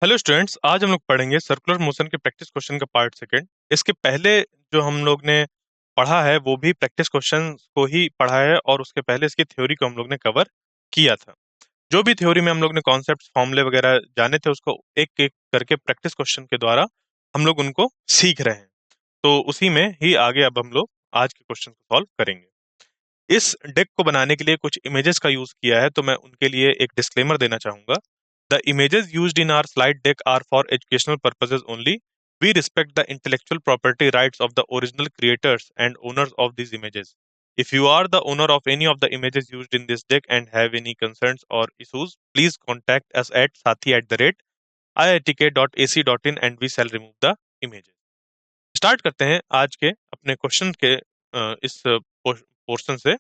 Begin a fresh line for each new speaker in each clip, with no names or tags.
Hello students, आज हम लोग पढ़ेंगे सर्कुलर मोशन के प्रैक्टिस क्वेश्चन का पार्ट सेकंड। इसके पहले जो हम लोग ने पढ़ा है वो भी प्रैक्टिस क्वेश्चन को ही पढ़ा है और उसके पहले इसकी थ्योरी को हम लोग ने कवर किया था। जो भी थ्योरी में हम लोग ने कॉन्सेप्ट फॉर्मूले वगैरह जाने थे उसको एक एक करके प्रैक्टिस क्वेश्चन के द्वारा हम लोग उनको सीख रहे हैं। तो उसी में ही आगे अब हम लोग आज के क्वेश्चन को सॉल्व करेंगे। इस डेक को बनाने के लिए कुछ इमेजेस का यूज किया है, तो मैं उनके लिए एक डिस्क्लेमर देना चाहूंगा। The images used in our slide deck are for educational purposes only. We respect the intellectual property rights of the original creators and owners of these images. If you are the owner of any of the images used in this deck and have any concerns or issues, please contact us at sathi@iitk.ac.in and we shall remove the images. Start करते हैं आज के अपने question के इस portion से।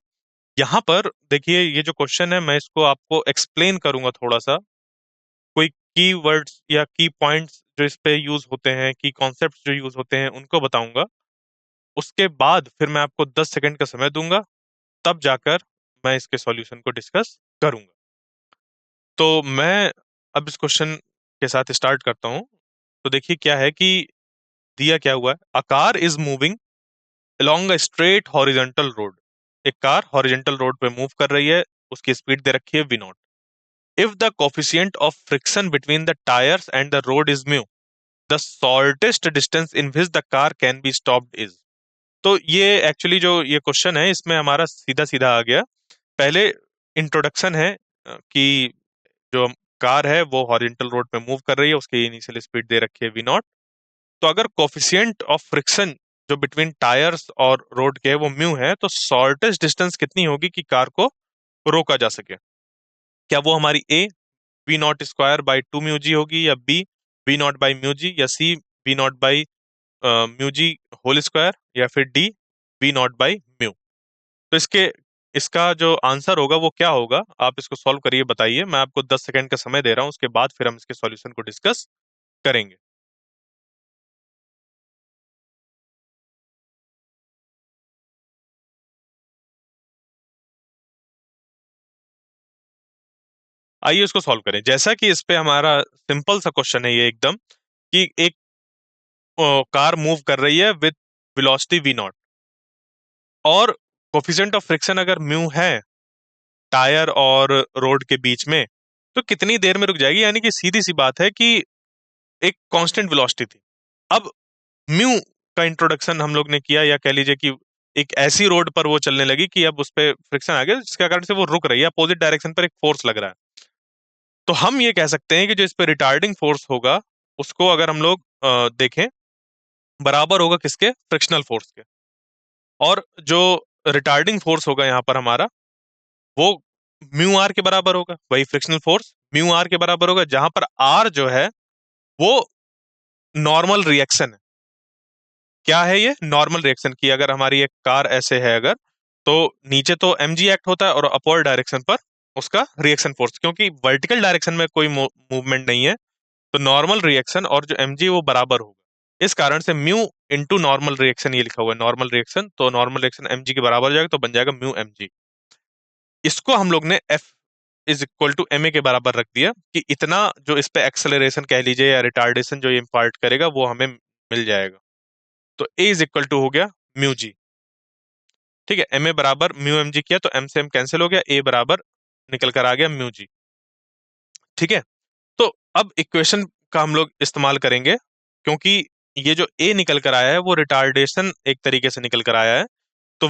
यहाँ पर देखिए, ये जो क्वेश्चन है मैं इसको आपको एक्सप्लेन करूंगा थोड़ा सा। कोई की वर्ड्स या की पॉइंट्स जो इस पे यूज होते हैं, की कॉन्सेप्ट्स जो यूज होते हैं उनको बताऊंगा। उसके बाद फिर मैं आपको 10 सेकंड का समय दूंगा, तब जाकर मैं इसके सॉल्यूशन को डिस्कस करूंगा। तो मैं अब इस क्वेश्चन के साथ स्टार्ट करता हूं। तो देखिए क्या है कि दिया क्या हुआ है। A car is moving along a straight horizontal road. एक कार हॉरिजेंटल रोड पे मूव कर रही है, उसकी स्पीड दे रखी है v not. If the coefficient of friction between the tires and the road is mu, the shortest distance in which the car can be stopped is. तो ये actually जो ये क्वेश्चन है इसमें हमारा सीधा सीधा आ गया। पहले इंट्रोडक्शन है कि जो कार है वो हॉरिजेंटल रोड पे मूव कर रही है, उसकी इनिशियल स्पीड दे रखी है v नॉट। तो अगर कोफिशिएंट ऑफ फ्रिक्शन जो बिटवीन टायर्स और रोड के है वो म्यू है, तो शॉर्टेस्ट डिस्टेंस कितनी होगी कि कार को रोका जा सके। क्या वो हमारी A v not square by two mu g होगी, या B v not by mu g, या C v not by mu g whole square, या फिर D v not by mu. तो इसका जो आंसर होगा वो क्या होगा, आप इसको सॉल्व करिए, बताइए। मैं आपको 10 सेकंड का समय दे रहा हूं, उसके बाद फिर हम इसके सॉल्यूशन को डिस्कस करेंगे। आइए इसको सॉल्व करें। जैसा कि इस पे हमारा सिंपल सा क्वेश्चन है ये एकदम, कि एक कार मूव कर रही है विद वेलोसिटी वी नॉट, और कोफिशिएंट ऑफ फ्रिक्शन अगर म्यू है टायर और रोड के बीच में, तो कितनी देर में रुक जाएगी। यानी कि सीधी सी बात है कि एक कांस्टेंट वेलोसिटी थी। अब म्यू का इंट्रोडक्शन हम लोग ने किया, या कह लीजिए कि एक ऐसी रोड पर वो चलने लगी कि अब उस पर फ्रिक्शन आ गया, जिसके कारण से वो रुक रही है, अपोजिट डायरेक्शन पर एक फोर्स लग रहा है। तो हम ये कह सकते हैं कि जो इस पे रिटार्डिंग फोर्स होगा उसको अगर हम लोग देखें, बराबर होगा किसके, फ्रिक्शनल फोर्स के। और जो रिटार्डिंग फोर्स होगा यहाँ पर हमारा, वो म्यू आर के बराबर होगा। वही फ्रिक्शनल फोर्स म्यू आर के बराबर होगा, जहां पर आर जो है वो नॉर्मल रिएक्शन है। क्या है ये, नॉर्मल रिएक्शन की। अगर हमारी एक कार ऐसे है अगर, तो नीचे तो mg एक्ट होता है और अपवर्ड डायरेक्शन पर उसका रिएक्शन फोर्स, क्योंकि वर्टिकल डायरेक्शन में कोई मूवमेंट नहीं है, तो नॉर्मल रिएक्शन और जो mg वो बराबर होगा। इस कारण से म्यू इंटू नॉर्मल रिएक्शन ये लिखा हुआ है, नॉर्मल रिएक्शन, तो नॉर्मल रिएक्शन mg के बराबर हो जाएगा, तो बन जाएगा म्यू mg। इसको हम लोग ने F is equal to ma के बराबर रख दिया, कि इतना जो इस पे एक्सेलरेशन कह लीजिए या रिटार्डेशन जो ये इम्पार्ट करेगा वो हमें मिल जाएगा। तो a इज इक्वल टू हो गया म्यू जी। ठीक है, ma बराबर म्यू एम जी किया तो m से m कैंसिल हो गया, a बराबर निकल कर आ गया म्यू जी। ठीक है, तो अब इक्वेशन का हम लोग इस्तेमाल करेंगे, क्योंकि ये जो a निकल कर आया है वो रिटार्डेशन एक तरीके से निकल कर आया है। तो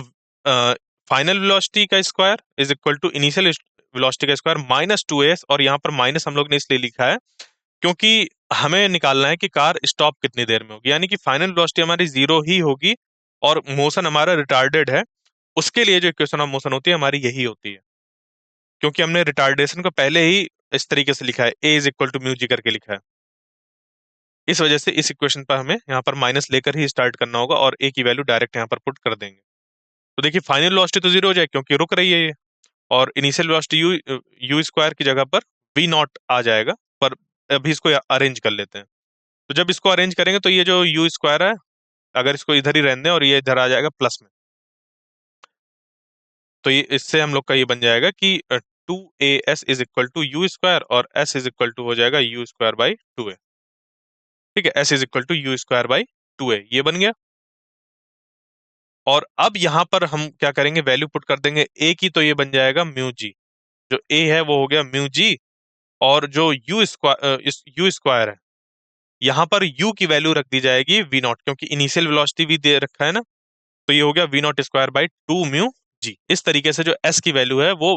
फाइनल वेलोसिटी का square is equal to initial velocity का स्क्वायर माइनस टू एस, और यहाँ पर माइनस हम लोग ने इसलिए लिखा है क्योंकि हमें निकालना है कि कार स्टॉप कितनी देर में होगी। यानी कि फाइनल वेलोसिटी हमारी जीरो ही होगी और मोशन हमारा रिटार्डेड है, उसके लिए जो इक्वेशन ऑफ मोशन होती है हमारी यही होती है। क्योंकि हमने रिटार्डेशन को पहले ही इस तरीके से लिखा है, ए इज इक्वल टू म्यू जी करके लिखा है, इस वजह से इस इक्वेशन पर हमें यहाँ पर माइनस लेकर ही स्टार्ट करना होगा और ए की वैल्यू डायरेक्ट यहाँ पर पुट कर देंगे। तो देखिए फाइनल वेलोसिटी तो जीरो हो जाए क्योंकि रुक रही है ये, और initial velocity you you square की जगह पर वी नॉट आ जाएगा। पर अभी इसको अरेंज कर लेते हैं। तो जब इसको अरेंज करेंगे तो ये जो यू स्क्वायर है, अगर इसको इधर ही रहने दें और ये इधर आ जाएगा प्लस में, तो ये इससे हम लोग का ये बन जाएगा कि 2as is equal to u square और s इज इक्वल टू हो जाएगा यू स्क्वायर बाई 2a। ठीक है, s is equal to u square by 2a, ये बन गया। और अब यहां पर हम क्या करेंगे, वैल्यू पुट कर देंगे a की, तो ये बन जाएगा म्यू जी। जो a है वो हो गया म्यू जी, और जो यू स्क्वायर है, यहां पर u की वैल्यू रख दी जाएगी वी नॉट, क्योंकि इनिशियल वेलोसिटी भी दे रखा है ना, तो ये हो गया v not square by 2 mu g. इस तरीके से जो s की वैल्यू है वो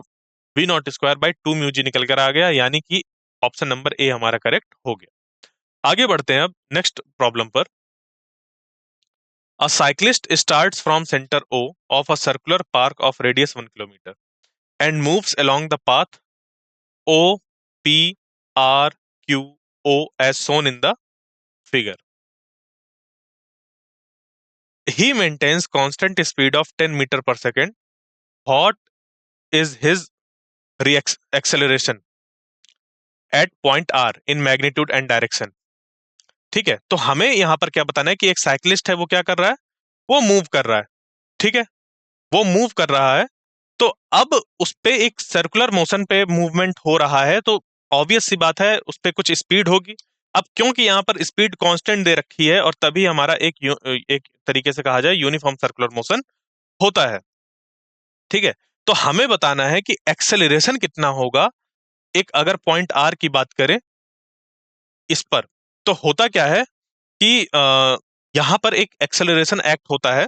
v not square by 2 mu g निकल कर आ गया, यानी कि ऑप्शन नंबर ए हमारा करेक्ट हो गया। आगे बढ़ते हैं अब नेक्स्ट प्रॉब्लम पर। A cyclist starts from centre O of a circular park of radius 1 kilometre and moves along the path O P R Q O as shown in the figure. He maintains constant speed of 10 meter per second. What is his acceleration at point R in magnitude and direction? ठीक है, तो हमें यहाँ पर क्या बताना है कि एक साइक्लिस्ट है, वो क्या कर रहा है, वो मूव कर रहा है। ठीक है, वो मूव कर रहा है, तो अब उस पे एक सर्कुलर मोशन पे मूवमेंट हो रहा है, तो ऑब्वियस सी बात है उस पे कुछ स्पीड होगी। अब क्योंकि यहाँ पर स्पीड कांस्टेंट दे रखी है, और तभी हमारा एक तरीके से कहा जाए यूनिफॉर्म सर्कुलर मोशन होता है। ठीक है, तो हमें बताना है कि एक्सेलरेशन कितना होगा, एक अगर पॉइंट आर की बात करें इस पर, तो होता क्या है कि यहाँ पर एक एक्सेलरेशन एक्ट होता है,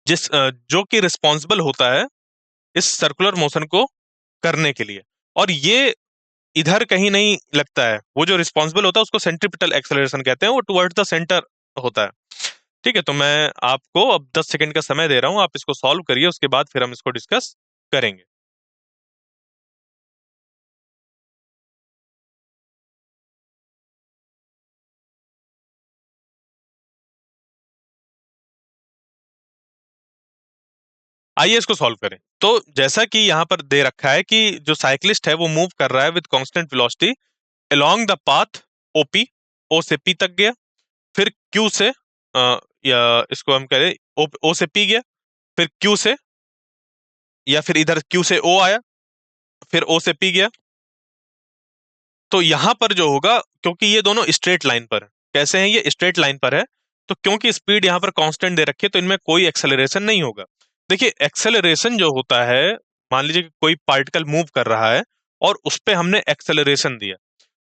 जो कि रिस्पॉन्सिबल होता है इस सर्कुलर मोशन को करने के लिए। और ये इधर कहीं नहीं लगता है, वो जो रिस्पॉन्सिबल होता है उसको सेंट्रीपिटल एक्सेलरेशन कहते हैं, वो टुवर्ड्स द सेंटर होता है। ठीक है, तो मैं आपको अब 10 सेकंड का समय दे रहा हूं, आप इसको सॉल्व करिए, उसके बाद फिर हम इसको डिस्कस करेंगे। आइए इसको सॉल्व करें। तो जैसा कि यहाँ पर दे रखा है कि जो साइक्लिस्ट है वो मूव कर रहा है with constant velocity along the path OP, O से पी तक गया, फिर क्यू से या इसको हम कह रहे ओ से पी गया, फिर क्यू से, या फिर इधर क्यू से ओ आया, फिर ओ से पी गया। तो यहां पर जो होगा, क्योंकि ये दोनों स्ट्रेट लाइन पर है, कैसे हैं, ये स्ट्रेट लाइन पर है, तो क्योंकि स्पीड यहां पर कांस्टेंट दे रखी है, तो इनमें कोई एक्सेलरेशन नहीं होगा। देखिए एक्सेलरेशन जो होता है, मान लीजिए कि कोई पार्टिकल मूव कर रहा है और उस पे हमने एक्सेलरेशन दिया,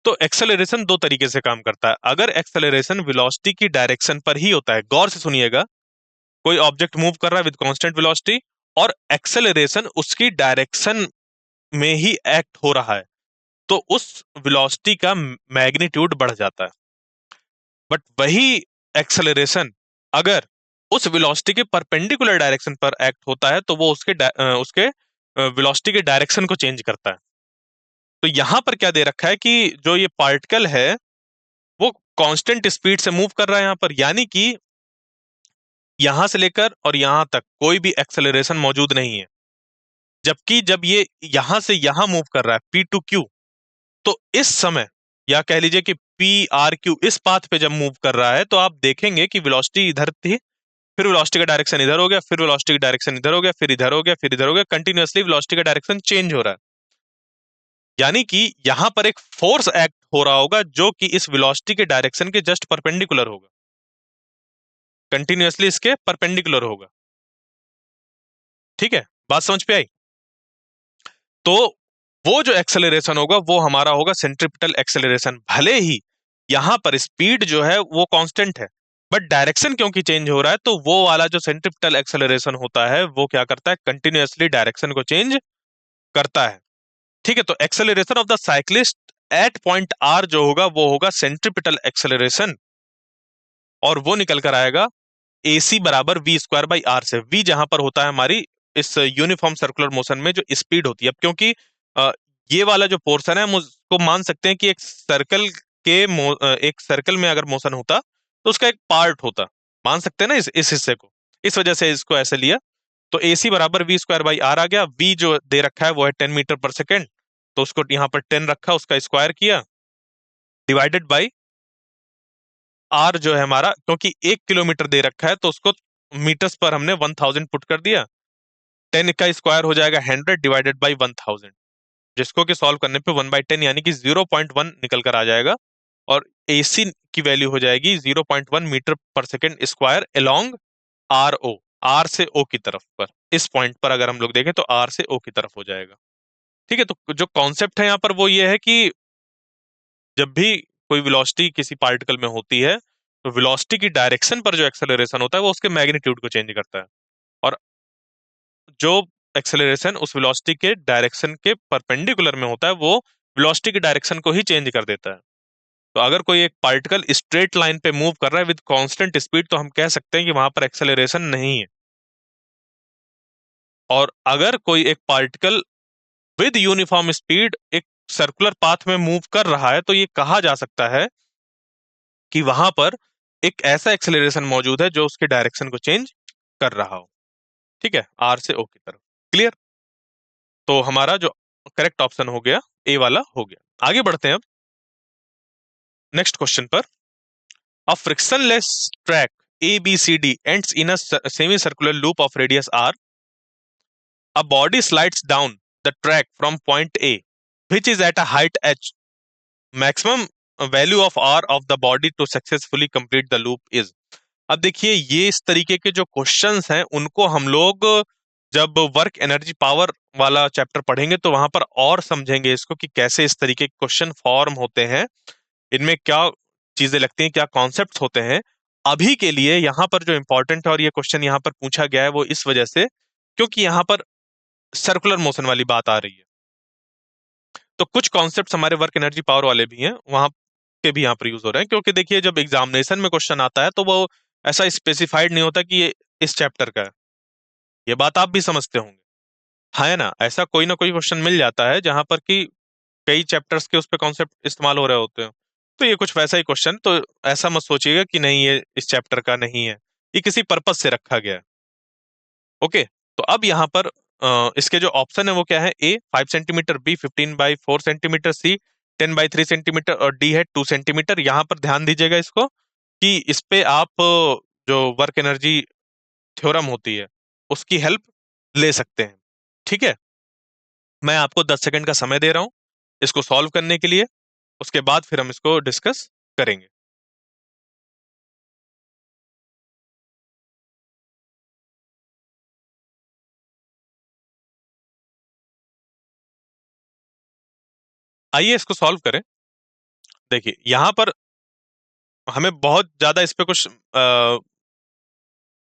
तो एक्सेलरेशन दो तरीके से काम करता है। अगर एक्सेलरेशन वेलोसिटी की डायरेक्शन पर ही होता है, गौर से सुनिएगा, कोई ऑब्जेक्ट मूव कर रहा है विद कांस्टेंट वेलोसिटी और एक्सेलरेशन उसकी डायरेक्शन में ही एक्ट हो रहा है, तो उस वेलोसिटी का मैग्नीट्यूड बढ़ जाता है। बट वही एक्सेलरेशन अगर उस वेलोसिटी के परपेंडिकुलर डायरेक्शन पर एक्ट होता है, तो वो उसके वेलोसिटी के डायरेक्शन को चेंज करता है। तो यहां पर क्या दे रखा है कि जो ये पार्टिकल है वो कांस्टेंट स्पीड से मूव कर रहा है यहां पर, यानी कि यहां से लेकर और यहां तक कोई भी एक्सेलरेशन मौजूद नहीं है। जबकि जब ये यहां से यहां मूव कर रहा है पी टू क्यू, तो इस समय, या कह लीजिए कि पी आर क्यू इस पाथ पे जब मूव कर रहा है, तो आप देखेंगे कि वेलोसिटी इधर थी, फिर वेलोसिटी का डायरेक्शन इधर हो गया, फिर वेलोसिटी का डायरेक्शन इधर हो गया, फिर इधर हो गया, फिर इधर हो गया, कंटिन्यूअसली वेलोसिटी का डायरेक्शन चेंज हो रहा है। यानी कि यहां पर एक फोर्स एक्ट हो रहा होगा जो कि इस वेलोसिटी के डायरेक्शन के जस्ट परपेंडिकुलर होगा, कंटिन्यूअसली इसके परपेंडिकुलर होगा। ठीक है, बात समझ पे आई? तो वो जो एक्सेलरेशन होगा वो हमारा होगा सेंट्रीपिटल एक्सेलरेशन। भले ही यहां पर स्पीड जो है वो कांस्टेंट है, बट डायरेक्शन क्योंकि चेंज हो रहा है, तो वो वाला जो सेंट्रीपिटल एक्सेलरेशन होता है वो क्या करता है, कंटिन्यूअसली डायरेक्शन को चेंज करता है। ठीक है, तो acceleration of the cyclist at point R जो होगा वो होगा सेंट्रीपिटल एक्सेलरेशन, और वो निकल कर आएगा ए सी बराबर वी स्क्वायर बाई आर से। वी जहां पर होता है हमारी इस यूनिफॉर्म सर्कुलर मोशन में जो स्पीड होती है। अब क्योंकि अ, ये वाला जो पोर्शन है हम उसको मान सकते हैं कि एक सर्कल में अगर मोशन होता तो उसका एक पार्ट होता, मान सकते हैं ना इस हिस्से को, इस वजह से इसको ऐसे लिया। तो ए सी बराबर वी स्क्वायर बाई आर आ गया। वी जो दे रखा है वो है 10 मीटर पर सेकेंड, तो उसको यहाँ पर 10 रखा, उसका स्क्वायर किया, डिवाइडेड बाई आर जो है हमारा, क्योंकि 1 किलोमीटर दे रखा है तो उसको मीटर्स पर हमने 1000 पुट कर दिया, 10 का स्क्वायर हो जाएगा 100 डिवाइडेड बाई 1000, जिसको कि सॉल्व करने पे 1/10 यानी कि 0.1 निकल कर आ जाएगा। और AC की वैल्यू हो जाएगी 0.1 metre per second square along RO, R से O की तरफ पर। इस पॉइंट पर अगर हम लोग देखें तो R से O की तरफ हो जाएगा। ठीक है, तो जो कॉन्सेप्ट है यहाँ पर वो ये है कि जब भी कोई वेलोसिटी किसी पार्टिकल में होती है तो वेलोसिटी की डायरेक्शन पर जो एक्सेलरेशन होता है वो उसके मैग्नीट्यूड को चेंज करता है, और जो एक्सेलरेशन उस वेलोसिटी के डायरेक्शन के परपेंडिकुलर में होता है वो वेलोसिटी की डायरेक्शन को ही चेंज कर देता है। तो अगर कोई एक पार्टिकल स्ट्रेट लाइन पे मूव कर रहा है विद कांस्टेंट स्पीड तो हम कह सकते हैं कि वहां पर एक्सेलरेशन नहीं है। और अगर कोई एक पार्टिकल विद यूनिफॉर्म स्पीड एक सर्कुलर पाथ में मूव कर रहा है तो ये कहा जा सकता है कि वहां पर एक ऐसा एक्सेलरेशन मौजूद है जो उसके डायरेक्शन को चेंज कर रहा हो। ठीक है, आर से ओ की तरफ। क्लियर? तो हमारा जो करेक्ट ऑप्शन हो गया ए वाला हो गया। आगे बढ़ते हैं अब नेक्स्ट क्वेश्चन पर। A frictionless track ABCD ends in a semicircular loop of radius r. A body slides down the track from point A, which is at a height h. Maximum value of r of the body to successfully complete the loop is. अब देखिए ये इस तरीके के जो questions हैं उनको हम लोग जब वर्क एनर्जी पावर वाला चैप्टर पढ़ेंगे तो वहां पर और समझेंगे इसको कि कैसे इस तरीके के क्वेश्चन फॉर्म होते हैं, इनमें क्या चीजें लगती हैं, क्या कॉन्सेप्ट्स होते हैं। अभी के लिए यहाँ पर जो इंपॉर्टेंट है और ये क्वेश्चन यहाँ पर पूछा गया है वो इस वजह से क्योंकि यहाँ पर सर्कुलर मोशन वाली बात आ रही है। तो कुछ कॉन्सेप्ट्स हमारे वर्क एनर्जी पावर वाले भी हैं, वहां के भी यहाँ पर यूज हो रहे हैं, क्योंकि देखिए जब एग्जामिनेशन में क्वेश्चन आता है तो वो ऐसा स्पेसिफाइड नहीं होता कि ये इस चैप्टर का है। ये बात आप भी समझते होंगे, हाँ है ना? ऐसा कोई ना कोई क्वेश्चन मिल जाता है जहां पर कि कई चैप्टर्स के उस पे कॉन्सेप्ट इस्तेमाल हो रहे होते हैं। तो ये कुछ वैसा ही क्वेश्चन, तो ऐसा मत सोचिएगा कि नहीं ये इस चैप्टर का नहीं है, ये किसी पर्पस से रखा गया है। ओके, तो अब यहाँ पर इसके जो ऑप्शन है वो क्या है? ए 5 सेंटीमीटर, बी 15/4 सेंटीमीटर, सी 10/3 सेंटीमीटर और डी है 2 सेंटीमीटर। यहाँ पर ध्यान दीजिएगा इसको कि इस पे आप जो वर्क एनर्जी थ्योरम होती है उसकी हेल्प ले सकते हैं। ठीक है, मैं आपको 10 सेकंड का समय दे रहा हूं इसको सॉल्व करने के लिए, उसके बाद फिर हम इसको डिस्कस करेंगे। आइए इसको सॉल्व करें। देखिए यहां पर हमें बहुत ज्यादा इस पे कुछ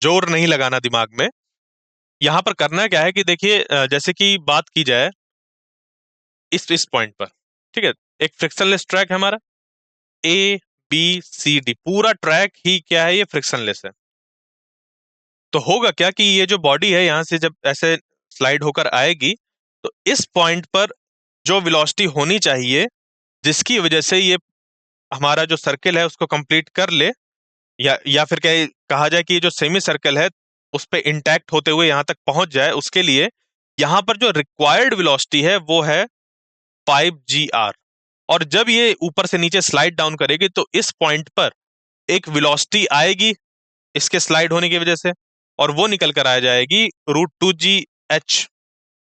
जोर नहीं लगाना दिमाग में। यहां पर करना क्या है कि देखिए जैसे कि बात की जाए इस पॉइंट पर, ठीक है, एक फ्रिक्शनलेस ट्रैक है हमारा, ABCD पूरा ट्रैक ही क्या है? ये फ्रिक्शनलेस है। तो होगा क्या कि ये जो बॉडी है यहां से जब ऐसे स्लाइड होकर आएगी तो इस पॉइंट पर जो वेलोसिटी होनी चाहिए जिसकी वजह से ये हमारा जो सर्किल है उसको कंप्लीट कर ले, या फिर क्या कहा जाए कि ये जो सेमी सर्कल है उस पे इंटैक्ट होते हुए यहां तक पहुंच जाए, उसके लिए यहां पर जो रिक्वायर्ड वेलोसिटी है वो है 5 GR। और जब ये ऊपर से नीचे स्लाइड डाउन करेगी तो इस पॉइंट पर एक वेलोसिटी आएगी इसके स्लाइड होने की वजह से, और वो निकल कर आ जाएगी √2GH,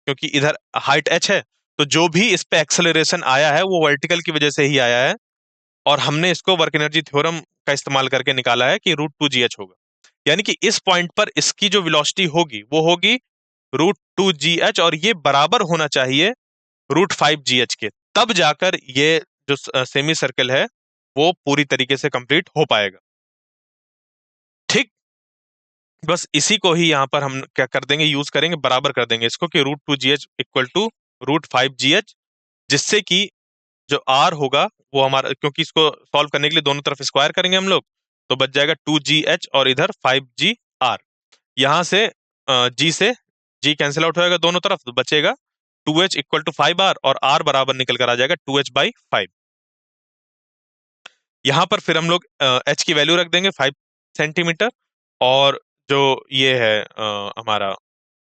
क्योंकि इधर हाइट h है। तो जो भी इस पे एक्सेलरेशन आया है वो वर्टिकल की वजह से ही आया है, और हमने इसको वर्क एनर्जी थ्योरम का इस्तेमाल करके निकाला है कि √2GH होगा। यानी कि इस पॉइंट पर इसकी जो वेलोसिटी होगी वो होगी √2GH, और ये बराबर होना चाहिए √5GH के, तब जाकर ये जो सेमी सर्कल है वो पूरी तरीके से कंप्लीट हो पाएगा। ठीक, बस इसी को ही यहाँ पर हम क्या कर देंगे, यूज करेंगे, बराबर कर देंगे इसको कि √2GH इक्वल टू √5GH, जिससे कि जो आर होगा वो हमारा, क्योंकि इसको सॉल्व करने के लिए दोनों तरफ स्क्वायर करेंगे हम लोग, तो बच जाएगा 2GH और इधर 5GR। यहां से जी से जी कैंसिल आउट होएगा दोनों तरफ, तो बचेगा 2H इक्वल टू 5R, और R बराबर निकल कर आ जाएगा 2H/5। यहां पर फिर हम लोग H की वैल्यू रख देंगे 5 सेंटीमीटर, और जो ये है हमारा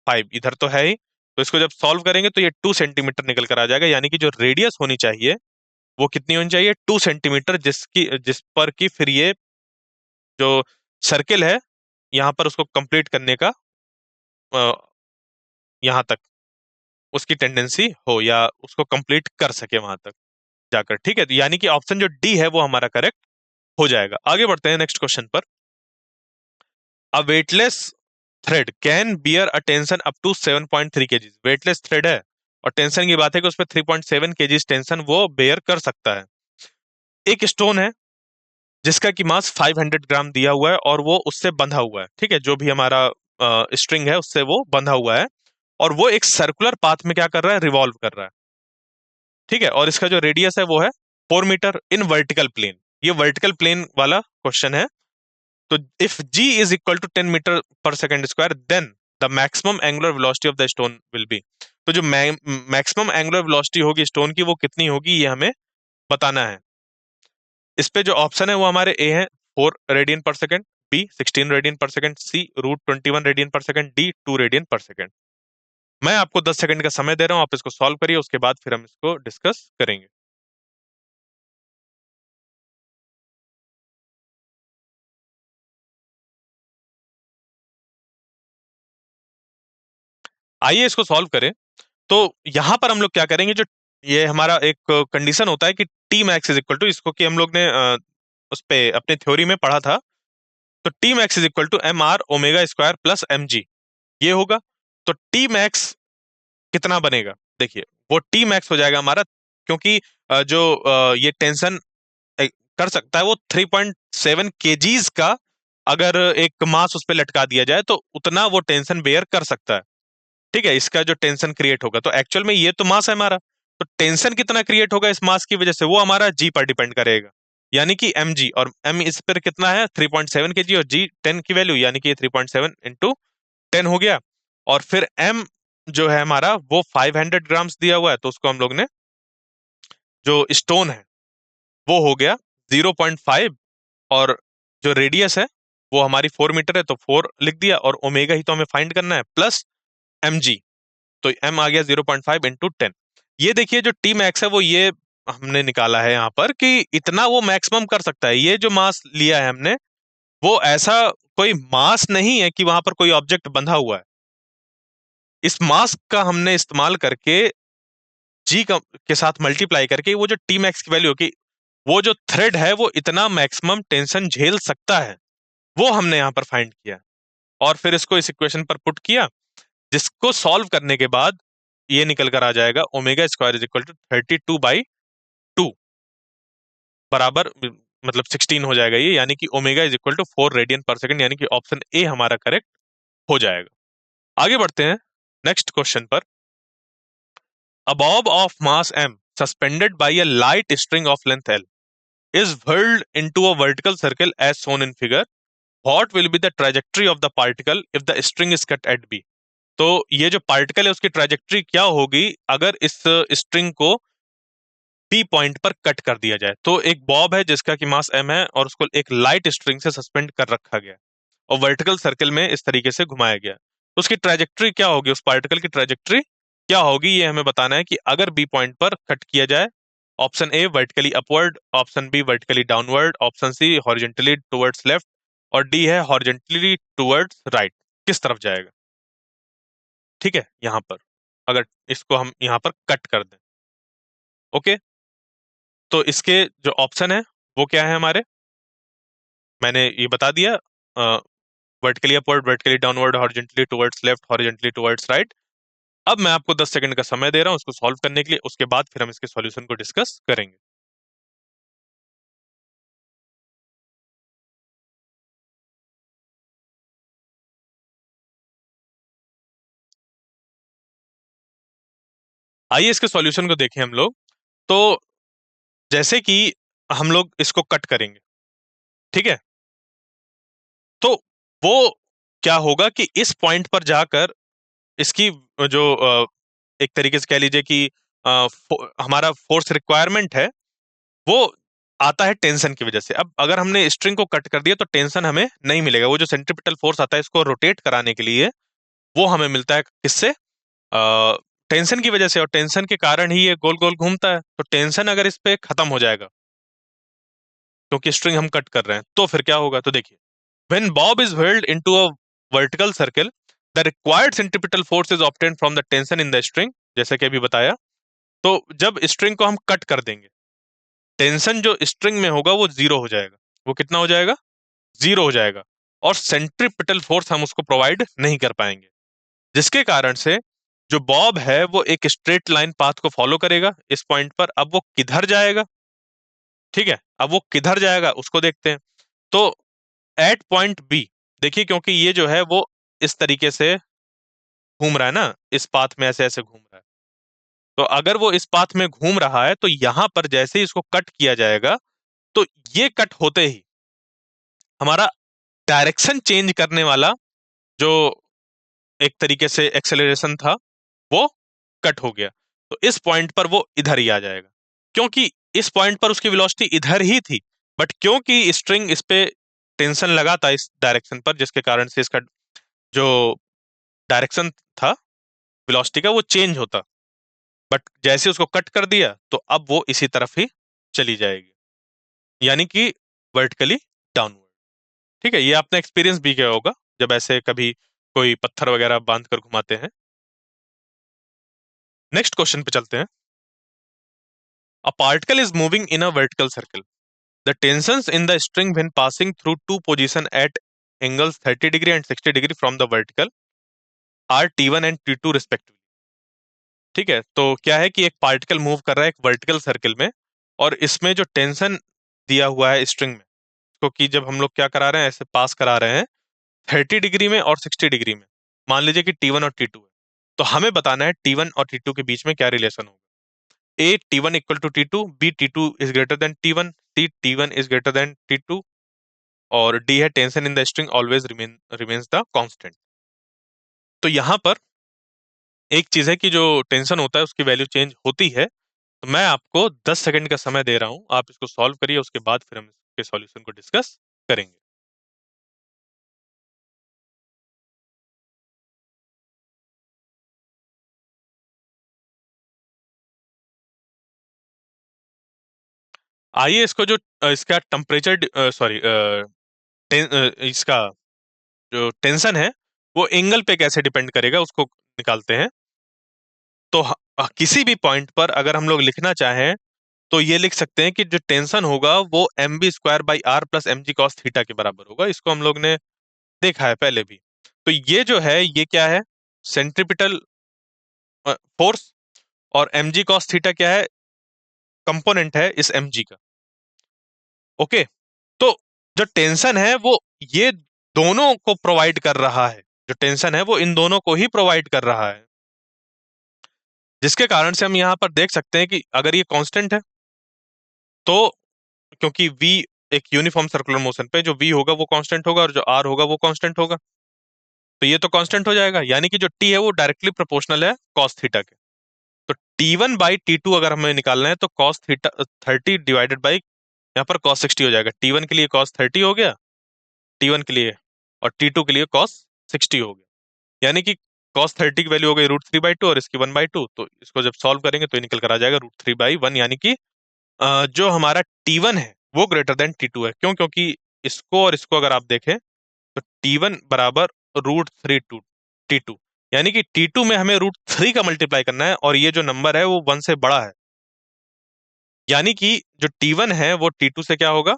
5 इधर तो है ही, तो इसको जब सॉल्व करेंगे तो ये 2 सेंटीमीटर निकल कर आ जाएगा। यानी कि जो रेडियस होनी चाहिए वो कितनी होनी चाहिए? 2 सेंटीमीटर, जिस पर कि फिर ये जो सर्किल है यहाँ पर उसको कंप्लीट करने का यहाँ तक उसकी टेंडेंसी हो या उसको कंप्लीट कर सके वहां तक जाकर। ठीक है, तो यानी कि ऑप्शन जो डी है वो हमारा करेक्ट हो जाएगा। आगे बढ़ते हैं नेक्स्ट क्वेश्चन पर। A weightless thread can bear a tension up to 7.3 kgs. Weightless thread है और टेंशन की बात है कि उस पर 3.7 केजीज टेंशन वो बेयर कर सकता है। एक स्टोन है जिसका कि मास 500 ग्राम दिया हुआ है और वो उससे बंधा हुआ है। ठीक है, जो भी हमारा स्ट्रिंग है उससे वो बंधा हुआ है और वो एक सर्कुलर पाथ में क्या कर रहा है, रिवॉल्व कर रहा है। ठीक है, और इसका जो रेडियस है वो है 4 मीटर इन वर्टिकल प्लेन। ये वर्टिकल प्लेन वाला क्वेश्चन है। तो if g is equal to 10 metre per second square, then the maximum angular velocity of the stone will be. तो जो मैक्सिमम एंगुलर वेलोसिटी होगी स्टोन की वो कितनी होगी ये हमें बताना है। इस पे जो ऑप्शन है वो हमारे ए है 4 रेडियन पर सेकेंड, बी 16 रेडियन पर सेकेंड, सी √21 रेडियन पर सेकेंड, डी 2 रेडियन पर सेकेंड। मैं आपको 10 सेकंड का समय दे रहा हूं, आप इसको सॉल्व करिए, उसके बाद फिर हम इसको डिस्कस करेंगे। आइए इसको सॉल्व करें। तो यहां पर हम लोग क्या करेंगे, जो ये हमारा एक कंडीशन होता है कि T max is equal to, इसको कि हम लोग ने उस पे अपने थ्योरी में पढ़ा था। तो T max is equal to mr omega square plus mg, ये होगा। तो टी मैक्स कितना बनेगा, देखिए वो टी मैक्स हो जाएगा हमारा, क्योंकि जो ये टेंशन कर सकता है वो 3.7 केजीज का, अगर एक मास उस पर लटका दिया जाए तो उतना वो टेंशन बेयर कर सकता है। ठीक है, इसका जो टेंशन क्रिएट होगा, तो एक्चुअल में ये तो मास है हमारा, तो टेंशन कितना क्रिएट होगा इस मास की वजह से वो हमारा जी पर डिपेंड करेगा, यानी कि एम जी। और एम इस पर कितना है 3.7 केजी, और जी 10 की वैल्यू, यानी कि ये 3.7 × 10 हो गया। और फिर एम जो है हमारा वो 500 ग्राम्स दिया हुआ है, तो उसको हम लोग ने जो स्टोन है वो हो गया 0.5, और जो रेडियस है वो हमारी 4 मीटर है तो 4 लिख दिया, और ओमेगा ही तो हमें फाइंड करना है, प्लस एम जी। तो एम आ गया 0.5 × 10। ये देखिए जो टी मैक्स है वो ये हमने निकाला है यहाँ पर कि इतना वो मैक्सिमम कर सकता है। ये जो मास लिया है हमने वो ऐसा कोई मास नहीं है कि वहां पर कोई ऑब्जेक्ट बंधा हुआ है। इस मास का हमने इस्तेमाल करके जी के साथ मल्टीप्लाई करके वो जो टी मैक्स की वैल्यू होगी, वो जो थ्रेड है वो इतना मैक्सिमम टेंशन झेल सकता है, वो हमने यहाँ पर फाइंड किया। और फिर इसको इस इक्वेशन पर पुट किया, जिसको सॉल्व करने के बाद ये निकल कर आ जाएगा omega square is equal to 32/2 बराबर, मतलब 16 हो जाएगा ये, यानी कि omega is equal to 4 radian पर सेकेंड, यानी कि ऑप्शन ए हमारा करेक्ट हो जाएगा। आगे बढ़ते हैं नेक्स्ट क्वेश्चन पर। A bob of mass m suspended by a light string of length l is whirled into a vertical circle as shown in figure. What will be the trajectory of the particle if the string is cut at B? तो ये जो particle है उसकी trajectory क्या होगी अगर इस string को बी पॉइंट पर कट कर दिया जाए। तो एक बॉब है जिसका कि मास m है और उसको एक लाइट स्ट्रिंग से सस्पेंड कर रखा गया और वर्टिकल सर्कल में इस तरीके से घुमाया गया, तो उसकी ट्राजेक्ट्री क्या होगी, उस पार्टिकल की ट्राजेक्ट्री क्या होगी, ये हमें बताना है कि अगर बी पॉइंट पर कट किया जाए। Option A vertically upward, option B vertically downward, option C horizontally towards left, और डी है हॉरिजेंटली टुवर्ड्स राइट। किस तरफ जाएगा? ठीक है, यहाँ पर अगर इसको हम यहाँ पर कट कर दें, ओके, तो इसके जो ऑप्शन है वो क्या है हमारे, मैंने ये बता दिया, vertically upward, vertically downward, horizontally towards left, horizontally towards right. अब मैं आपको 10 सेकंड का समय दे रहा हूँ उसको सॉल्व करने के लिए, उसके बाद फिर हम इसके सॉल्यूशन को डिस्कस करेंगे। आइए इसके सॉल्यूशन को देखें हम लोग। तो जैसे कि हम लोग इसको कट करेंगे, ठीक है, तो वो क्या होगा कि इस पॉइंट पर जाकर इसकी जो एक तरीके से कह लीजिए कि हमारा फोर्स रिक्वायरमेंट है वो आता है टेंशन की वजह से। अब अगर हमने स्ट्रिंग को कट कर दिया तो टेंशन हमें नहीं मिलेगा, वो जो सेंट्रीपिटल फोर्स आता है इसको रोटेट कराने के लिए वो हमें मिलता है किससे, टेंशन की वजह से, और टेंशन के कारण ही ये गोल गोल घूमता है। तो टेंशन अगर इस पे खत्म हो जाएगा क्योंकि स्ट्रिंग हम कट कर रहे हैं, तो फिर क्या होगा, तो देखिए, when Bob is wheeled into a vertical circle the required centripetal force is obtained from the tension in the string, जैसे कि अभी बताया। तो जब स्ट्रिंग को हम कट कर देंगे, टेंशन जो स्ट्रिंग में होगा वो जीरो हो जाएगा। वो कितना हो जाएगा? जीरो हो जाएगा। और सेंट्रीपिटल फोर्स हम उसको प्रोवाइड नहीं कर पाएंगे, जिसके कारण से जो बॉब है वो एक स्ट्रेट लाइन पाथ को फॉलो करेगा इस पॉइंट पर। अब वो किधर जाएगा? ठीक है, अब वो किधर जाएगा उसको देखते हैं। तो एट पॉइंट बी, देखिए क्योंकि ये जो है वो इस तरीके से घूम रहा है ना, इस पाथ में ऐसे ऐसे घूम रहा है। तो अगर वो इस पाथ में घूम रहा है तो यहां पर जैसे ही इसको कट किया जाएगा, तो ये कट होते ही हमारा डायरेक्शन चेंज करने वाला जो एक तरीके से एक्सेलरेशन था वो कट हो गया। तो इस पॉइंट पर वो इधर ही आ जाएगा, क्योंकि इस पॉइंट पर उसकी वेलोसिटी इधर ही थी, बट क्योंकि स्ट्रिंग इस पे टेंशन लगा था इस डायरेक्शन पर, जिसके कारण से इसका जो डायरेक्शन था वेलोसिटी का वो चेंज होता। बट जैसे उसको कट कर दिया तो अब वो इसी तरफ ही चली जाएगी, यानी कि वर्टिकली डाउनवर्ड। ठीक है, ये आपने एक्सपीरियंस भी किया होगा जब ऐसे कभी कोई पत्थर वगैरह बांध कर घुमाते हैं। नेक्स्ट क्वेश्चन पे चलते हैं। A particle is moving in a vertical circle. The tensions in the string when passing through two position at angles 30 degree and 60 degree from the vertical are T1 and T2 respectively. ठीक है, तो क्या है कि एक particle move कर रहा है एक वर्टिकल सर्कल में, और इसमें जो टेंशन दिया हुआ है स्ट्रिंग में, क्योंकि जब हम लोग क्या करा रहे हैं, ऐसे पास करा रहे हैं 30 डिग्री में और 60 डिग्री में। मान लीजिए कि T1 और T2 है, तो हमें बताना है T1 और T2 के बीच में क्या रिलेशन होगा। A T1 equal to T2, B T2 is greater than T1, C T1 is greater than T2, और डी है tension in the string always remains the constant. तो यहाँ पर एक चीज है कि जो टेंशन होता है उसकी वैल्यू चेंज होती है। तो मैं आपको 10 सेकंड का समय दे रहा हूं, आप इसको सॉल्व करिए, उसके बाद फिर हम इसके सॉल्यूशन को डिस्कस करेंगे। आइए इसको जो इसका टेम्परेचर सॉरी इसका जो टेंशन है वो एंगल पे कैसे डिपेंड करेगा उसको निकालते हैं। तो किसी भी पॉइंट पर अगर हम लोग लिखना चाहें तो ये लिख सकते हैं कि जो टेंशन होगा वो mv²/r+mg cos थीटा के बराबर होगा। इसको हम लोग ने देखा है पहले भी। तो ये जो है ये क्या है? Centripetal force. और mg cos थीटा क्या है? कंपोनेंट है इस mg का। ओके, तो जो टेंशन है वो ये दोनों को प्रोवाइड कर रहा है। जो टेंशन है वो इन दोनों को ही प्रोवाइड कर रहा है, जिसके कारण से हम यहाँ पर देख सकते हैं कि अगर ये कांस्टेंट है तो, क्योंकि v एक यूनिफॉर्म सर्कुलर मोशन पे जो v होगा वो कांस्टेंट होगा और जो r होगा वो कांस्टेंट होगा, तो ये तो कांस्टेंट हो जाएगा, यानी कि जो t है वो डायरेक्टली प्रोपोर्शनल है कॉस थीटा के। तो T1/T2 अगर हमें निकालना है तो कॉस थीटा 30 डिवाइडेड बाई यहाँ पर कॉस 60 हो जाएगा। T1 के लिए कॉस 30 हो गया, T1 के लिए, और T2 के लिए कॉस 60 हो गया। यानी कि कॉस 30 की वैल्यू हो गई √3/2 और इसकी 1/2। तो इसको जब सॉल्व करेंगे तो ये निकल कर आ जाएगा √3/1, यानी कि जो हमारा T1 है वो ग्रेटर देन T2 है। क्यों? क्योंकि इसको और इसको अगर आप देखें तो T1 बराबर √3 T2, यानी कि T2 में हमें √3 का मल्टीप्लाई करना है और ये जो नंबर है वो 1 से बड़ा है, यानी कि जो T1 है वो T2 से क्या होगा?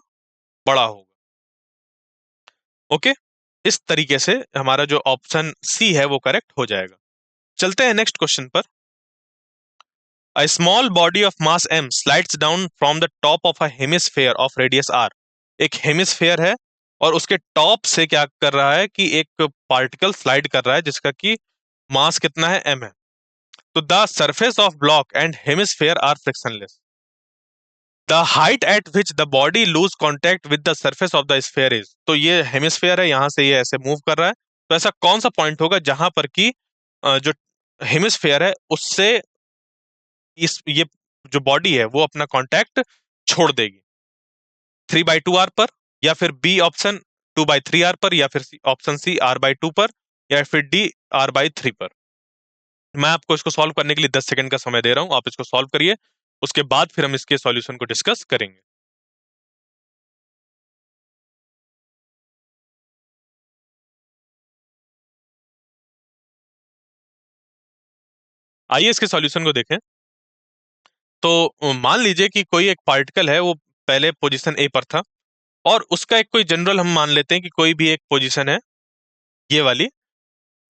बड़ा होगा। ओके, इस तरीके से हमारा जो ऑप्शन सी है वो करेक्ट हो जाएगा। चलते हैं नेक्स्ट क्वेश्चन पर। A small body of mass m slides down from the top of a hemisphere of radius r। एक हेमिस्फेयर है और उसके टॉप से क्या कर रहा है कि एक पार्टिकल स्लाइड कर रहा है जिसका कि मास कितना है? m है। तो the surface of block and hemisphere are frictionless. The height at which the body lose contact with the surface of the sphere is. तो ये हेमिस्फेयर है, यहां से ये ऐसे मूव कर रहा है। तो ऐसा कौन सा पॉइंट होगा जहां पर कि जो हेमिस्फेयर है उससे इस ये जो बॉडी है वो अपना कांटेक्ट छोड़ देगी? 3/2 आर पर, या फिर बी ऑप्शन 2/3 आर पर, या फिर ऑप्शन सी r/2 पर, या फिर डी r/3 पर। मैं आपको इसको सॉल्व करने के लिए 10 सेकंड का समय दे रहा हूं, आप इसको सॉल्व करिए, उसके बाद फिर हम इसके सॉल्यूशन को डिस्कस करेंगे। आइए इसके सॉल्यूशन को देखें। तो मान लीजिए कि कोई एक पार्टिकल है, वो पहले पोजीशन ए पर था, और उसका एक कोई जनरल हम मान लेते हैं कि कोई भी एक पोजीशन है ये वाली।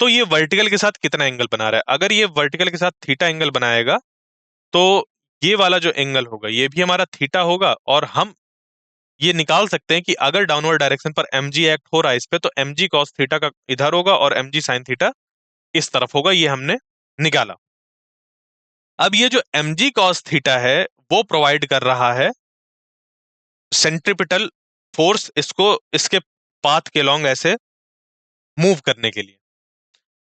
तो ये वर्टिकल के साथ कितना एंगल बना रहा है? अगर ये वर्टिकल के साथ थीटा एंगल बनाएगा तो ये वाला जो एंगल होगा ये भी हमारा थीटा होगा, और हम ये निकाल सकते हैं कि अगर डाउनवर्ड डायरेक्शन पर mg एक्ट हो रहा है इस पे, तो mg cos थीटा का इधर होगा और mg sin थीटा इस तरफ होगा। ये हमने निकाला। अब ये जो mg cos थीटा है वो प्रोवाइड कर रहा है सेंट्रिपिटल फोर्स इसको इसके पाथ के लॉन्ग ऐसे मूव करने के लिए।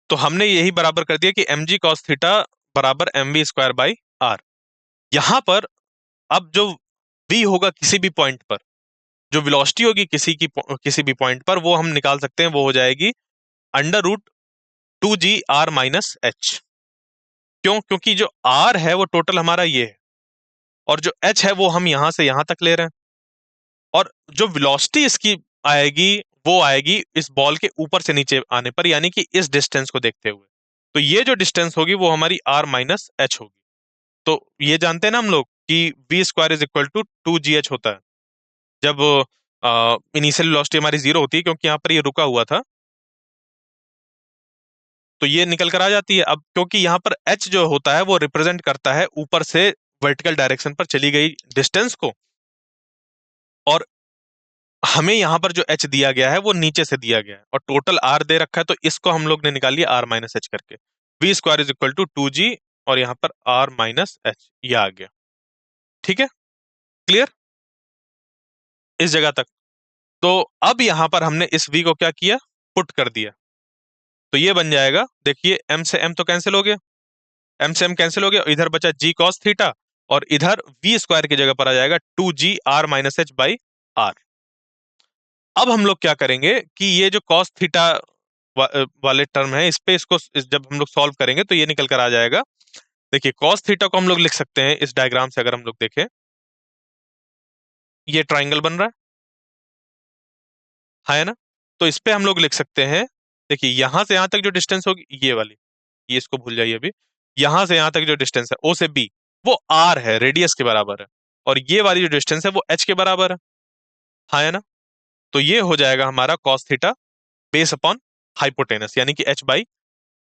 तो हमने यही बराबर कर दिया कि mg cos थीटा बराबर mv स्क्वायर बाई आर। यहां पर अब जो v होगा किसी भी पॉइंट पर, जो वेलोसिटी होगी किसी भी पॉइंट पर, वो हम निकाल सकते हैं। वो हो जाएगी under root 2g r - h। क्यों? क्योंकि जो r है वो टोटल हमारा ये है, और जो h है वो हम यहां से यहां तक ले रहे हैं, और जो वेलोसिटी इसकी आएगी वो आएगी इस बॉल के ऊपर से नीचे आने पर, यानी कि इस डिस्टेंस को देखते हुए। तो ये जो डिस्टेंस होगी वो हमारी r - h होगी। तो ये जानते हैं ना हम लोग कि v square is equal to 2gh होता है जब इनिशियल वेलोसिटी हमारी जीरो होती है, क्योंकि यहाँ पर ये रुका हुआ था। तो ये निकल कर आ जाती है। अब क्योंकि यहाँ पर h जो होता है वो रिप्रेजेंट करता है ऊपर से वर्टिकल डायरेक्शन पर चली गई डिस्टेंस को, और हमें यहाँ पर जो h दिया गया है वो नीचे से दिया गया है, और टोटल r दे रखा है, तो इसको हम लोग ने निकाल लिया r - h करके। v square is equal to 2g, और यहाँ पर r - h ये आ गया। ठीक है, क्लियर इस जगह तक? तो अब यहाँ पर हमने इस v को क्या किया, पुट कर दिया। तो ये बन जाएगा, देखिए m से m तो कैंसिल हो गया, m से m कैंसिल हो गया, इधर बचा g cos थीटा, और इधर v स्क्वायर की जगह पर आ जाएगा 2g r - h by r। अब हम लोग क्या करेंगे कि ये जो cos थीटा वाले टर्म है, इस पे जब हम लोग सॉल्व करेंगे तो ये निकल कर आ जाएगा। देखिए cos थीटा को हम लोग लिख सकते हैं इस डायग्राम से, अगर हम लोग देखें ये ट्राइंगल बन रहा है ना? तो इस पे हम लोग लिख सकते हैं, देखिए यहां से यहां तक जो डिस्टेंस होगी ये वाली, ये इसको भूल जाइए अभी। यहां से यहां तक जो डिस्टेंस है ओ से बी, वो आर है, रेडियस के बराबर है, और ये वाली जो डिस्टेंस है वो एच के बराबर है ना? तो ये हो जाएगा हमारा cos theta base upon hypotenuse, यानी कि एच बाई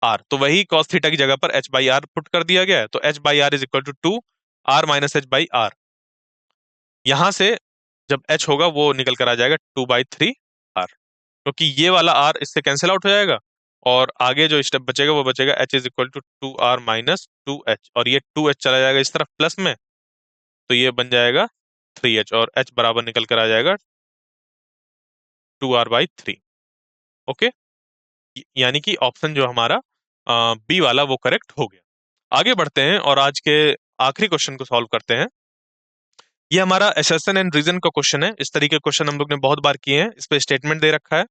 आर। तो वही cos थीटा की जगह पर एच बाई आर पुट कर दिया गया है, तो H by R is equal to 2 r - h/r। यहां से जब h होगा वो निकल कर आ जाएगा 2/3 r, क्योंकि ये वाला r इससे कैंसिल आउट हो जाएगा, और आगे जो स्टेप बचेगा वो बचेगा h is equal to 2r - 2h, और ये 2h चला जाएगा इस तरफ प्लस में, तो ये बन जाएगा 3h, और h बराबर निकल कर आ जाएगा 2r/3। ओके, यानी कि ऑप्शन जो हमारा बी वाला वो करेक्ट हो गया। आगे बढ़ते हैं और आज के आखिरी क्वेश्चन को सॉल्व करते हैं। ये हमारा असर्शन एंड रीजन का क्वेश्चन है। इस तरीके के क्वेश्चन हम लोग ने बहुत बार किए हैं। इस पे स्टेटमेंट दे रखा है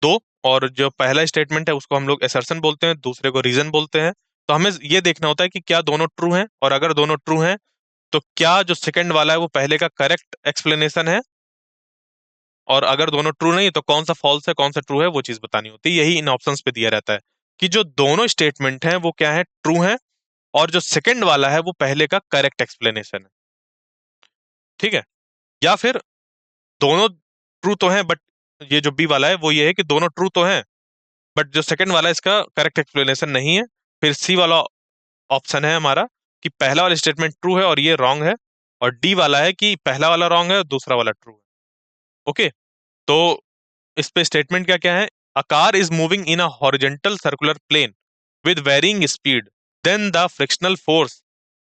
दो, और जो पहला स्टेटमेंट है उसको हम लोग असर्शन बोलते हैं, दूसरे को रीजन बोलते हैं। तो हमें ये देखना होता है कि क्या दोनों ट्रू हैं, और अगर दोनों ट्रू हैं तो क्या जो सेकंड वाला है वो पहले का करेक्ट एक्सप्लेनेशन है, और अगर दोनों ट्रू नहीं तो कौन सा फॉल्स है कौन सा ट्रू है वो चीज बतानी होती है। यही इन ऑप्शंस पे दिया रहता है कि जो दोनों स्टेटमेंट हैं वो क्या है, ट्रू है, और जो सेकंड वाला है वो पहले का करेक्ट एक्सप्लेनेशन है। ठीक है, या फिर दोनों ट्रू तो हैं बट ये जो बी वाला है वो ये है कि दोनों ट्रू तो हैं बट जो सेकंड वाला है इसका करेक्ट एक्सप्लेनेशन नहीं है। फिर सी वाला ऑप्शन है हमारा कि पहला वाला स्टेटमेंट ट्रू है और ये रॉन्ग है, और डी वाला है कि पहला वाला रॉन्ग है और दूसरा वाला ट्रू है। ओके, तो इस पे स्टेटमेंट क्या क्या है? A car is moving in a horizontal circular plane with varying speed, then the frictional force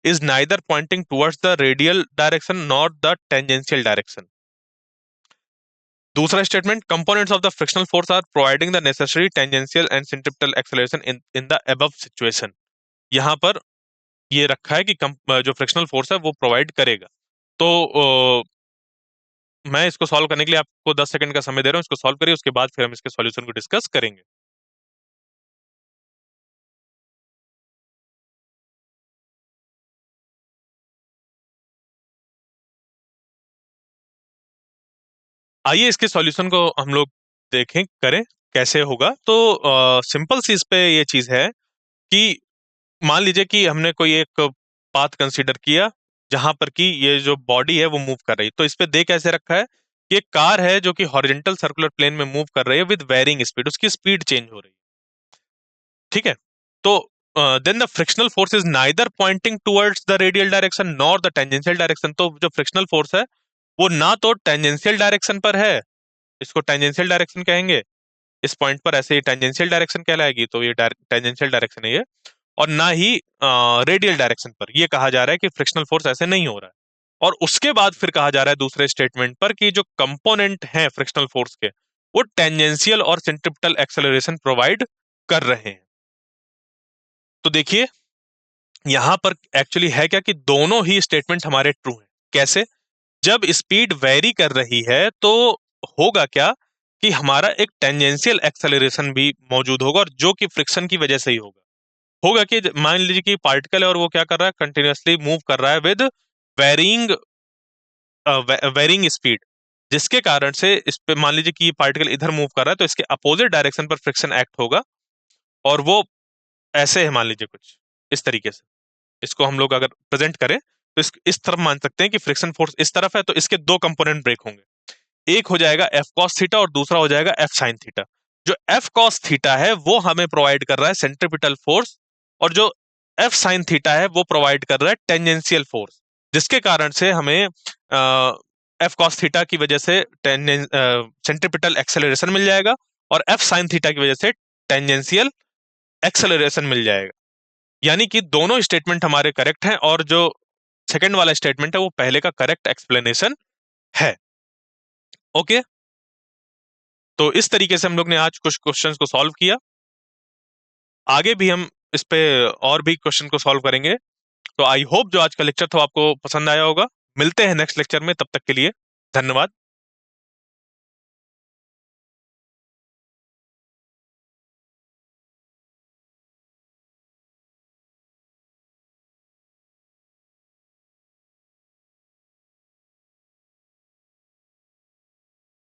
is neither pointing towards the radial direction nor the tangential direction. दूसरा statement, components of the frictional force are providing the necessary tangential and centripetal acceleration in the above situation. यहाँ पर ये रखा है कि जो frictional force है वो प्रोवाइड करेगा। तो मैं इसको सॉल्व करने के लिए आपको 10 सेकंड का समय दे रहा हूँ, इसको सॉल्व करिए, उसके बाद फिर हम इसके सॉल्यूशन को डिस्कस करेंगे। आइए इसके सॉल्यूशन को हम लोग देखें, करें कैसे होगा। तो सिंपल सी इस पे ये चीज है कि मान लीजिए कि हमने कोई एक पाथ कंसीडर किया जहां पर कि ये जो बॉडी है वो मूव कर रही है, तो इस पे दे कैसे रखा है कि एक कार है जो कि हॉरिजॉन्टल सर्कुलर प्लेन में मूव कर रही है विद वेरिंग स्पीड, उसकी स्पीड चेंज हो रही है, ठीक है। तो then the frictional force is neither pointing towards the radial direction nor the tangential direction. तो जो फ्रिक्शनल फोर्स है वो ना तो टेंजेंशियल डायरेक्शन पर है, इसको टेंजेंशियल डायरेक्शन कहेंगे, इस पॉइंट पर ऐसे ही टेंजेंशियल डायरेक्शन कहलाएगी, तो ये टेंजेंशियल डायरेक्शन है ये, और ना ही रेडियल डायरेक्शन पर। ये कहा जा रहा है कि फ्रिक्शनल फोर्स ऐसे नहीं हो रहा है। और उसके बाद फिर कहा जा रहा है दूसरे स्टेटमेंट पर कि जो कंपोनेंट हैं फ्रिक्शनल फोर्स के वो टेंजेंशियल और सेंट्रिपिटल एक्सेलरेशन प्रोवाइड कर रहे हैं। तो देखिए यहां पर एक्चुअली है क्या कि दोनों ही स्टेटमेंट हमारे ट्रू हैं। कैसे? जब स्पीड वेरी कर रही है तो होगा क्या कि हमारा एक टेंजेंशियल एक्सेलरेशन भी मौजूद होगा, और जो कि फ्रिक्शन की वजह से ही होगा। होगा कि मान लीजिए कि पार्टिकल है और वो क्या कर रहा है, कंटिन्यूअसली मूव कर रहा है विद वेरिंग वेरिंग स्पीड, जिसके कारण से इस पे मान लीजिए कि ये पार्टिकल इधर मूव कर रहा है तो इसके अपोजिट डायरेक्शन पर फ्रिक्शन एक्ट होगा, और वो ऐसे है मान लीजिए कुछ इस तरीके से। इसको हम लोग अगर प्रेजेंट करें तो इस तरफ मान सकते हैं कि फ्रिक्शन फोर्स इस तरफ है, तो इसके दो कंपोनेंट ब्रेक होंगे, एक हो जाएगा एफ कॉस थीटा और दूसरा हो जाएगा एफ साइन थीटा। जो एफ कॉस थीटा है वो हमें प्रोवाइड कर रहा है सेंट्रिपिटल फोर्स, और जो एफ साइन थीटा है वो प्रोवाइड कर रहा है टेंजेंशियल फोर्स, जिसके कारण से हमें एफ कॉस थीटा की वजह से सेंट्रिपिटल एक्सेलरेशन मिल जाएगा, और एफ साइन थीटा की वजह से टेंजेंशियल एक्सेलरेशन मिल जाएगा। यानी कि दोनों स्टेटमेंट हमारे करेक्ट हैं, और जो सेकंड वाला स्टेटमेंट है वो पहले का करेक्ट एक्सप्लेनेशन है। ओके, तो इस तरीके से हम लोग ने आज कुछ क्वेश्चंस को सॉल्व किया। आगे भी हम इस पे और भी क्वेश्चन को सॉल्व करेंगे। तो आई होप जो आज का लेक्चर था वो आपको पसंद आया होगा। मिलते हैं नेक्स्ट लेक्चर में, तब तक के लिए धन्यवाद।